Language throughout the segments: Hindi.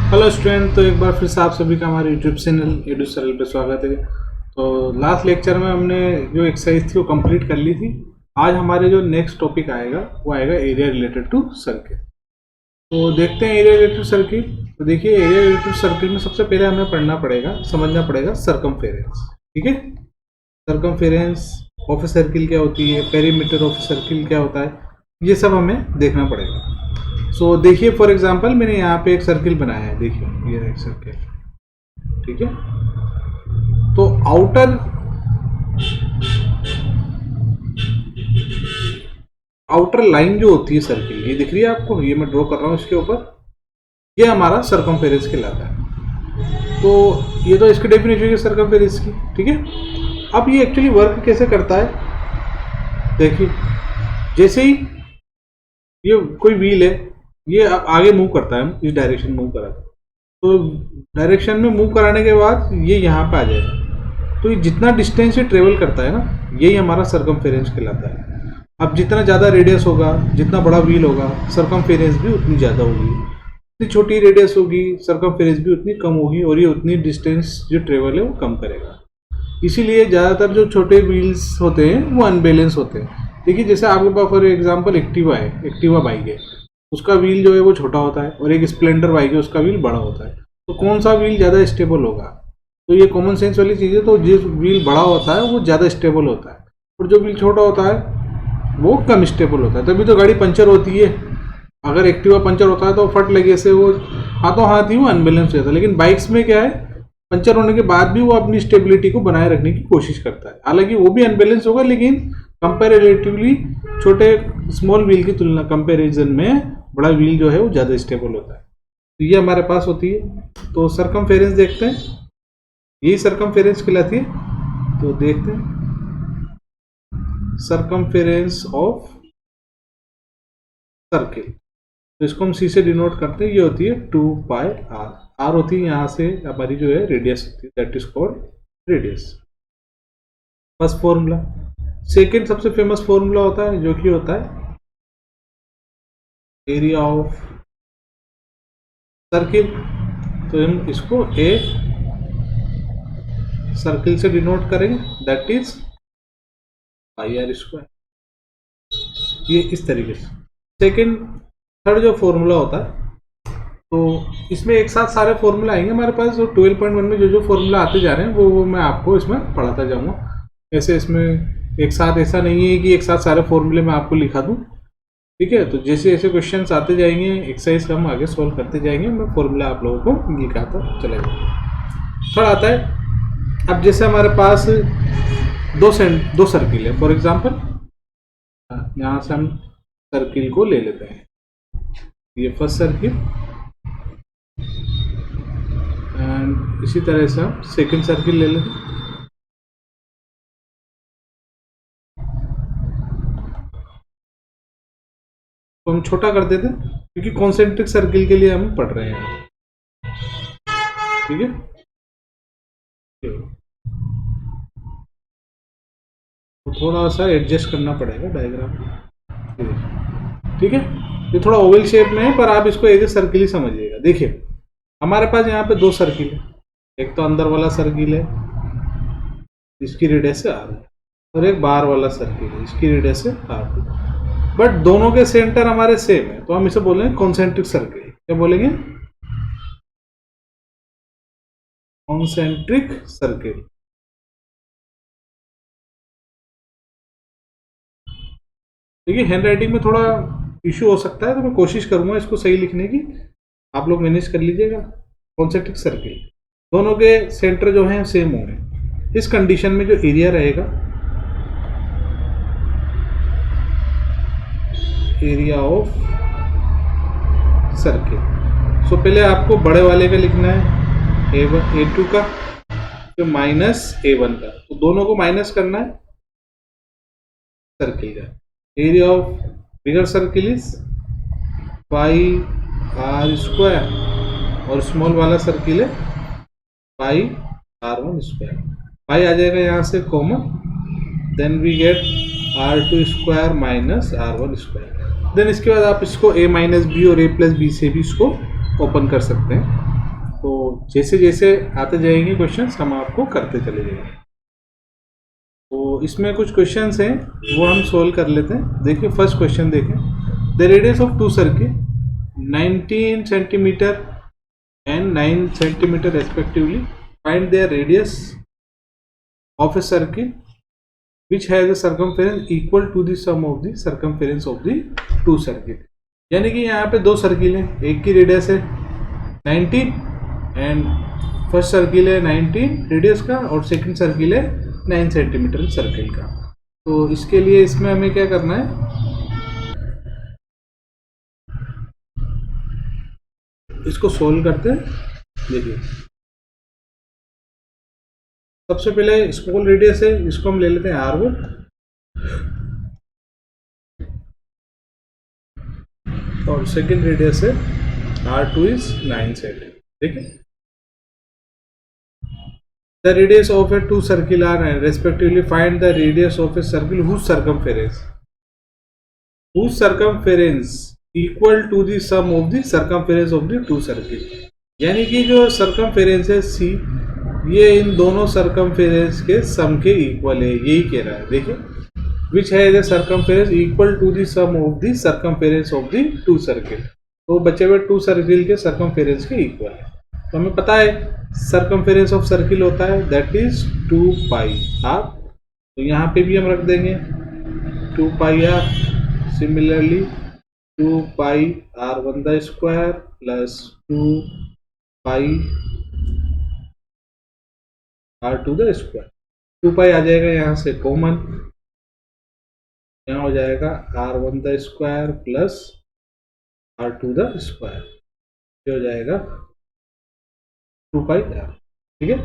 हेलो स्टूडेंट, तो एक बार फिर से आप सभी का हमारे यूट्यूब चैनल एडू सरल पे स्वागत है। तो लास्ट लेक्चर में हमने जो एक्सरसाइज थी वो कंप्लीट कर ली थी। आज हमारे जो नेक्स्ट टॉपिक आएगा वो आएगा एरिया रिलेटेड टू सर्किल। तो देखते हैं एरिया रिलेटेड सर्किल। तो देखिए, एरिया रिलेटेड सर्किल में सबसे पहले हमें पढ़ना पड़ेगा, समझना पड़ेगा सर्कमफेरेंस। ठीक है, सर्कमफेरेंस ऑफ ए सर्किल क्या होती है, पेरीमीटर ऑफ ए सर्किल क्या होता है, ये सब हमें देखना पड़ेगा। सो देखिए, फॉर एग्जांपल मैंने यहाँ पे एक सर्किल बनाया है। देखिए ये एक सर्किल, ठीक है। तो आउटर लाइन जो होती है सर्किल, ये दिख रही है आपको, ये मैं ड्रॉ कर रहा हूँ इसके ऊपर, ये हमारा सर्कमफेरेंस कहलाता है। तो ये तो इसकी डेफिनेशन है सर्कमफेरेंस की, ठीक है। अब ये एक्चुअली वर्क कैसे करता है, देखिए जैसे ही ये कोई व्हील है, ये अब आगे मूव करता है, इस डायरेक्शन मूव करा, तो डायरेक्शन में मूव कराने के बाद ये यहाँ पे आ जाएगा। तो ये जितना डिस्टेंस ये ट्रेवल करता है ना, यही हमारा सर्कमफेरेंस कहलाता है। अब जितना ज़्यादा रेडियस होगा, जितना बड़ा व्हील होगा, सर्कमफेरेंस भी उतनी ज़्यादा होगी। जितनी छोटी रेडियस होगी, सर्कमफेरेंस भी उतनी कम होगी, और ये उतनी डिस्टेंस जो ट्रेवल है वो कम करेगा। इसीलिए ज़्यादातर जो छोटे व्हील्स होते हैं वो अनबैलेंस होते हैं। देखिए, जैसे आपके पास फॉर एग्जांपल एक्टिवा है, एक्टिवा बाइक है, उसका व्हील जो है वो छोटा होता है, और एक स्प्लेंडर बाइक है उसका व्हील बड़ा होता है। तो कौन सा व्हील ज़्यादा स्टेबल होगा? तो ये कॉमन सेंस वाली चीज़ है। तो जिस व्हील बड़ा होता है वो ज़्यादा स्टेबल होता है, और जो व्हील छोटा होता है वो कम स्टेबल होता है। तभी तो गाड़ी पंचर होती है। अगर एक्टिवा पंचर होता है तो फट लगे से वो हाथों हाथ ही वो अनबैलेंस हो जाता है। लेकिन बाइक्स में क्या है, पंचर होने के बाद भी वो अपनी स्टेबिलिटी को बनाए रखने की कोशिश करता है। हालांकि वो भी अनबैलेंस होगा, लेकिन कंपेरेटिवली छोटे स्मॉल व्हील की तुलना कंपेरिजन में बड़ा व्हील जो है वो ज़्यादा स्टेबल होता है। तो ये हमारे पास होती है। तो सर्कमफेरेंस देखते हैं, यही सर्कमफेरेंस कहलाती है। तो देखते हैं सर्कमफेरेंस ऑफ सर्किल। तो इसको हम सी से डिनोट करते हैं। ये होती है 2 पाई आर। आर होती है यहाँ से हमारी जो है रेडियस होती है, that is called radius. First formula. Second सबसे फेमस फॉर्मूला होता है, जो कि होता है एरिया ऑफ सर्किल। तो हम इसको ए सर्किल से डिनोट करेंगे, that is pi are square. ये इस तरीके से। थर्ड जो फॉर्मूला होता है, तो इसमें एक साथ सारे फॉर्मूला आएंगे हमारे पास। जो 12.1 में जो फॉर्मूला आते जा रहे हैं वो मैं आपको इसमें पढ़ाता जाऊंगा। ऐसे इसमें एक साथ ऐसा नहीं है कि एक साथ सारे फॉर्मूले मैं आपको लिखा दूं, ठीक है। तो जैसे जैसे क्वेश्चंस आते जाएंगे, एक्सरसाइज हम आगे सॉल्व करते जाएंगे, मैं फॉर्मूला आप लोगों को लिखाता चलेगा। थोड़ा आता है। अब जैसे हमारे पास दो सर्किल है, फॉर एग्जांपल यहाँ से हम सर्किल को ले लेते हैं। ये फर्स्ट सर्किल, एंड इसी तरह से हम सेकेंड सर्किल ले लेते हैं। तो हम छोटा कर देते हैं, क्योंकि कॉन्सेंट्रिक सर्किल के लिए हम पढ़ रहे हैं, ठीक है। तो थोड़ा सा एडजस्ट करना पड़ेगा डायग्राम, ठीक है। ये थोड़ा ओवल शेप में है, पर आप इसको एज ए सर्किल ही समझिएगा। देखिए, हमारे पास यहाँ पे दो सर्किल है। एक तो अंदर वाला सर्किल है, इसकी रेडियस है आर, और एक बाहर वाला सर्किल है, इसकी रेडियस है आर। बट दोनों के सेंटर हमारे सेम है, तो हम इसे बोलेंगे कॉन्सेंट्रिक सर्किल। क्या बोलेंगे? Concentric circle. देखिए, हैंड राइटिंग में थोड़ा इश्यू हो सकता है, तो मैं कोशिश करूंगा इसको सही लिखने की, आप लोग मैनेज कर लीजिएगा। कॉन्सेंट्रिक सर्किल, दोनों के सेंटर जो हैं सेम होंगे। इस कंडीशन में जो एरिया रहेगा, एरिया ऑफ सर्किल। सो पहले आपको बड़े वाले का लिखना है, A1 A2 का, तो माइनस A1 का, तो दोनों को माइनस करना है सर्किल का। Area of bigger circle is pi are square, और स्मॉल वाला सर्किल है पाई R1 स्क्वायर। पाई आ जाएगा यहाँ से common, then we get R2 square minus R1 square. Then इसके बाद आप इसको a माइनस बी और a प्लस बी से भी इसको ओपन कर सकते हैं। तो जैसे जैसे आते जाएंगे क्वेश्चंस हम आपको करते चले जाएंगे। तो इसमें कुछ क्वेश्चंस हैं वो हम सोल्व कर लेते हैं। देखिए फर्स्ट क्वेश्चन देखें, the radius of two circle 19 centimetre and 9 centimetre respectively, find their radius of a circle which has a circumference equal to the sum of the circumference of the two circle। यानी कि यहाँ पे दो सर्किल हैं, एक की रेडियस है 19 एंड फर्स्ट सर्किल है 19 रेडियस का और सेकंड सर्किल है 9 सेंटीमीटर सर्किल का। तो इसके लिए इसमें हमें क्या करना है, इसको सोल्व करते हैं। देखिए सबसे पहले स्मॉल रेडियस है, इसको हम ले लेते हैं R1 और सेकेंड रेडियस है R2 इज 9 सेंटीमीटर। ठीक है, the radius of a two circle are respectively, find the radius of a circle whose circumference equal to the sum of the circumference of the two circle. यानी कि जो सर्कमफेरेंस है C, ये इन दोनों सर्कमफेरेंस के सम के इक्वल है, यही कह रहा है। देखिए विच है the circumference equal to the sum of the circumference of the two circle. तो बचे हुए टू सर्किल के सर्कमफेरेंस के इक्वल है। तो हमें पता है सर्कमफेरेंस ऑफ सर्किल होता है दैट इज 2 पाई आर। तो यहाँ पे भी हम रख देंगे 2 pi R. Similarly 2 pi R1 the square plus 2 pi R2 the square. 2 pi आ जाएगा यहाँ से कॉमन, यहाँ हो जाएगा R1 the square plus R2 the square, ये हो जाएगा 2 पाई R। ठीक है,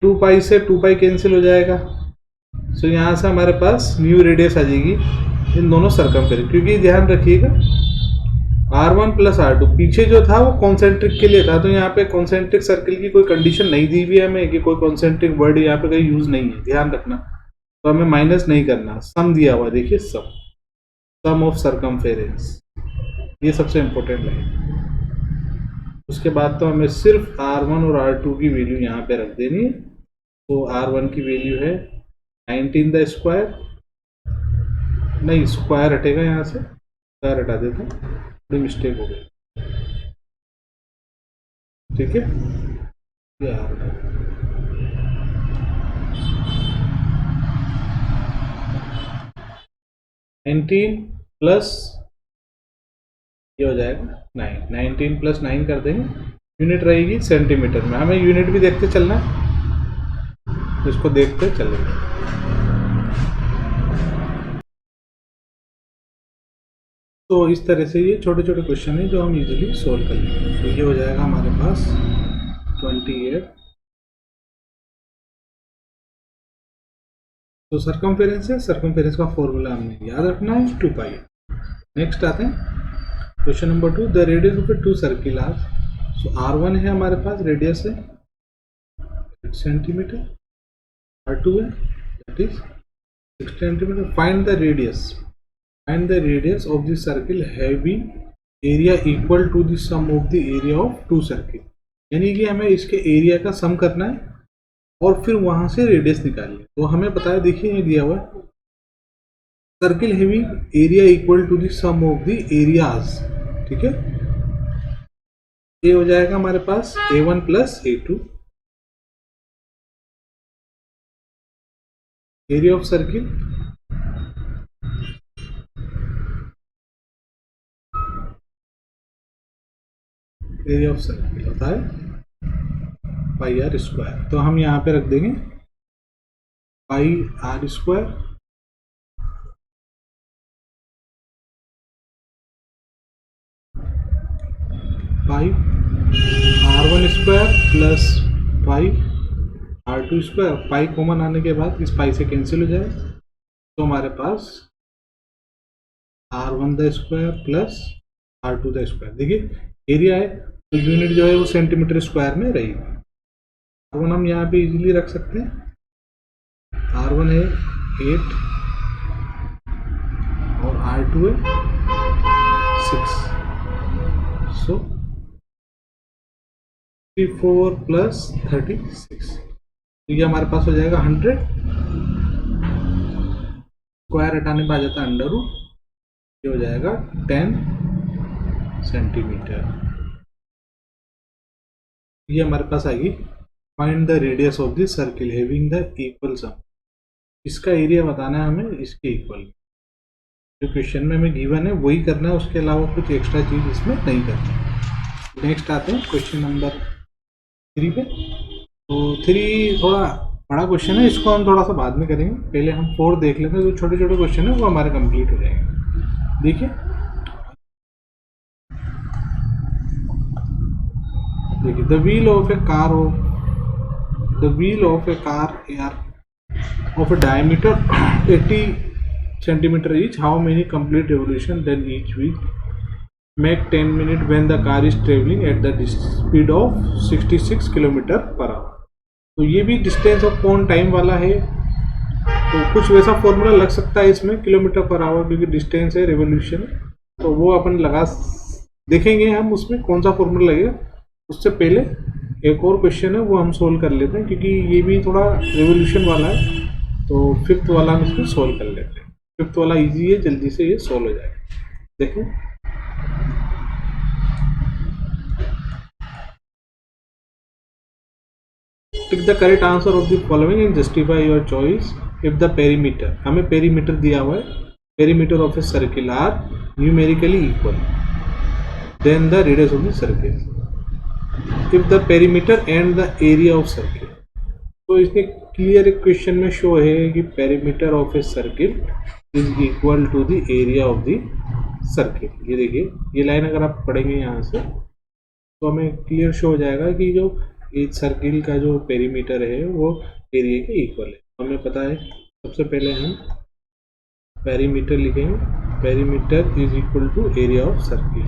2 पाई से 2 पाई कैंसिल हो जाएगा। सो यहाँ से हमारे पास न्यू रेडियस आ जाएगी इन दोनों सर्कमफेरेंस। क्योंकि ध्यान रखिएगा R1 प्लस R2 पीछे जो था वो कॉन्सेंट्रिक के लिए था, तो यहाँ पे कॉन्सेंट्रिक सर्किल की कोई कंडीशन नहीं दी हुई है हमें कि कोई कॉन्सेंट्रिक वर्ड यहाँ पे कहीं यूज नहीं है, ध्यान रखना। तो हमें माइनस नहीं करना, सम दिया हुआ देखिए, सम ऑफ सर्कमफेरेंस, ये सबसे इंपॉर्टेंट है। उसके बाद तो हमें सिर्फ R1 और R2 की वैल्यू यहाँ पे रख देनी है। तो R1 की वैल्यू है 19 द स्क्वायर, नहीं स्क्वायर हटेगा यहाँ से, स्क्वायर हटा देता हूँ, मिस्टेक हो गई। ठीक है, ये 19 प्लस ये हो जाएगा 9, 19 प्लस 9 कर देंगे, यूनिट रहेगी सेंटीमीटर में। हमें यूनिट भी देखते चलना है, इसको देखते चलेंगे। तो इस तरह से ये छोटे छोटे क्वेश्चन है जो हम इजीली सोल्व कर लेंगे। तो ये हो जाएगा हमारे पास 28। तो सर्कमफेरेंस है, सर्कमफेरेंस का फॉर्मूला हमने याद रखना है 2 पाई। नेक्स्ट आते हैं question number 2, the radius of a two circle are. So R1 है हमारे पास, रेडियस है 8 सेंटीमीटर, R2 है that is 6 centimetre. Find the radius of the circle having area equal to the sum of the area of two circle। यानी कि हमें इसके एरिया का सम करना है और फिर वहां से रेडियस निकालनी है। तो हमें पता है, देखिए ये दिया हुआ है circle having area equal to the sum of the areas. ठीक है, ये हो जाएगा हमारे पास A1 plus A2। Area of circle होता है पाई आर स्क्वायर। तो हम यहाँ पे रख देंगे pi are square pi R1 square plus pi R2 square. Pi common आने के बाद इस पाई से कैंसिल हो जाए, तो हमारे पास R1 the square plus R2 the square. देखिए एरिया है तो यूनिट जो है वो सेंटीमीटर स्क्वायर में रहेगी। R1 हम यहाँ पे इजीली रख सकते हैं, R1 है 8 और R2 है 6। सो 64 प्लस 36, तो ये हमारे पास हो जाएगा 100, स्क्वायर हटाने पर आ जाता है अंडर रूट, ये हो जाएगा 10 सेंटीमीटर। ये हमारे पास आएगी find the radius of the circle having the equal सम, इसका एरिया बताना है हमें इसके इक्वल, जो क्वेश्चन में हमें गिवन है वही करना है, उसके अलावा कुछ एक्स्ट्रा चीज इसमें नहीं करनी। नेक्स्ट आते हैं क्वेश्चन नंबर 3 पे। तो 3 थोड़ा बड़ा क्वेश्चन है, इसको हम थोड़ा सा बाद में करेंगे, पहले हम 4 देख लेते हैं। जो छोटे छोटे क्वेश्चन है वो हमारे कंप्लीट हो जाएंगे। देखिए the wheel of A car of a diameter 80 centimeter each, how many complete revolution then each week make 10 minutes when the car is traveling at the speed of 66 km per hour। तो ये भी डिस्टेंस ऑफ कौन टाइम वाला है, तो कुछ वैसा फॉर्मूला लग सकता है इसमें किलोमीटर पर आवर, क्योंकि डिस्टेंस है रेवोल्यूशन, तो वो अपन लगा देखेंगे हम उसमें कौन सा फॉर्मूला लगेगा। उससे पहले एक और क्वेश्चन है वो हम सोल्व कर लेते हैं, क्योंकि ये भी थोड़ा रेवोल्यूशन वाला है, तो 5th वाला हम इसमें सोल्व कर लेते हैं। 5th वाला इजी है, जल्दी से ये सोल्व हो जाएगा। देखो tick the correct answer of the following and justify your choice if the perimeter, हमें पेरीमीटर दिया हुआ है, perimeter of a circle are numerically equal than the radius of the circle if the perimeter and the area of circle। तो इसमें क्लियर क्वेश्चन में शो है कि perimeter of a circle is equal to the area of the circle। ये देखिए ये लाइन अगर आप पढ़ेंगे यहाँ से तो हमें क्लियर शो हो जाएगा कि जो एक सर्किल का जो पेरीमीटर है वो एरिया के इक्वल है। हमें पता है सबसे पहले हम पेरीमीटर लिखेंगे, perimeter is equal to area of circle.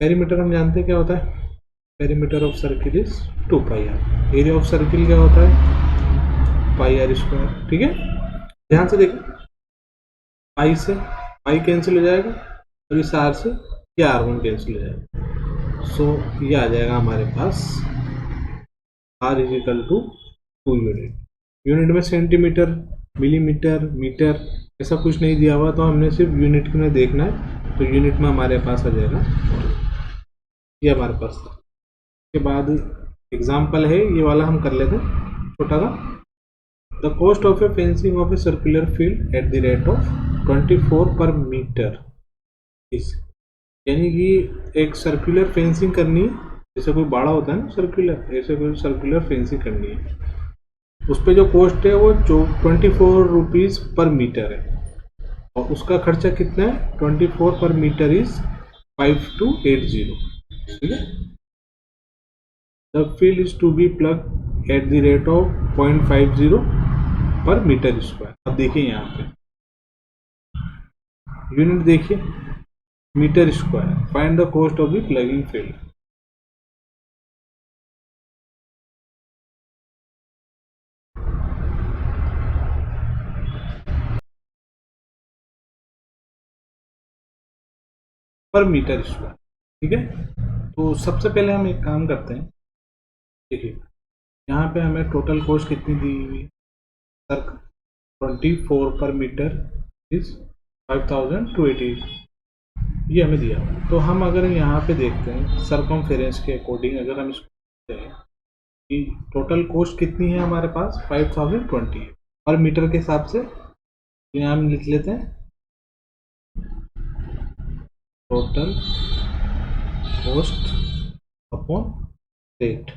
Perimeter हम जानते हैं क्या होता है, perimeter of circle is 2 pi R, area of circle क्या होता है पाई आर स्क्वायर। ठीक है, ध्यान से देखिए, पाई से पाई कैंसिल हो जाएगा और इस आर से ये R1 कैंसिल हो जाएगा। सो ये आ जाएगा हमारे पास R is equal to 2 unit. Unit में सेंटीमीटर, मिलीमीटर, मीटर ऐसा कुछ नहीं दिया हुआ, तो हमने सिर्फ यूनिट में देखना है, तो यूनिट में हमारे पास आ जाएगा ये हमारे पास। उसके बाद एग्जाम्पल है ये वाला हम कर लेते हैं छोटा सा। The cost of A fencing of a circular field at the rate of 24 पर मीटर इस, यानी कि एक सर्कुलर फेंसिंग करनी है, जैसे कोई बाड़ा होता है ना सर्कुलर, ऐसे कोई सर्कुलर फेंसिंग करनी है, उस पर जो कॉस्ट है वो 24 रुपीज़ पर मीटर है, और उसका खर्चा कितना है 24 पर मीटर इज 5280। ठीक है, the field is to be plug at the rate of 0.50 per metre square. अब देखिए यहाँ पे यूनिट देखिए metre square, find the cost of the plugging field. Per metre square. ठीक है, तो सबसे पहले हम एक काम करते हैं, देखिए यहाँ पे हमें टोटल कॉस्ट कितनी दी हुई है सर, 24 पर मीटर इज 5280, ये हमें दिया हुआ। तो हम अगर यहाँ पे देखते हैं सरकमफेरेंस के अकॉर्डिंग, अगर हम इसको देखते हैं कि टोटल कॉस्ट कितनी है हमारे पास 5020 पर मीटर के हिसाब से, तो यहाँ हम लिख लेते हैं टोटल कॉस्ट अपॉन रेट।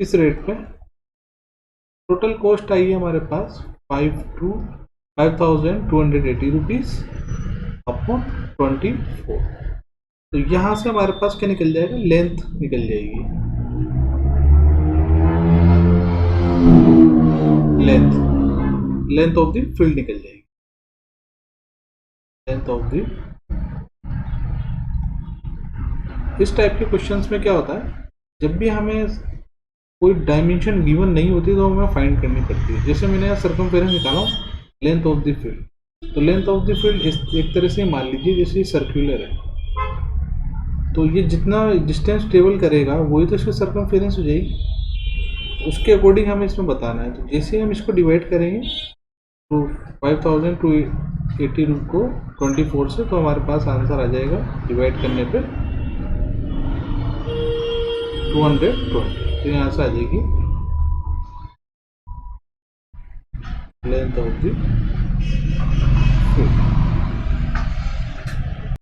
इस रेट पे टोटल कॉस्ट आई है हमारे पास 5280 रुपीज़ अपॉन 24। तो यहाँ से हमारे पास क्या निकल जाएगा, लेंथ निकल जाएगी, लेंथ ऑफ द फील्ड निकल जाएगी, लेंथ ऑफ द। इस टाइप के क्वेश्चंस में क्या होता है, जब भी हमें कोई डायमेंशन गिवन नहीं होती तो हमें फाइंड करनी पड़ती है। जैसे मैंने यहाँ सरकमफेरेंस निकाला लेंथ ऑफ द फील्ड, तो लेंथ ऑफ द फील्ड इस एक तरह से मान लीजिए जैसे सर्कुलर है, तो ये जितना डिस्टेंस ट्रेवल करेगा वही तो इसकी सर्कमफेरेंस हो जाएगी। उसके अकॉर्डिंग हमें इसमें बताना है। तो जैसे हम इसको डिवाइड करेंगे तो 5000 टू 80 रूट को 24 से, तो हमारे पास आंसर आ जाएगा डिवाइड करने पे 220। तो यहाँ से आ जाएगी लेंथ ऑफ द फील्ड।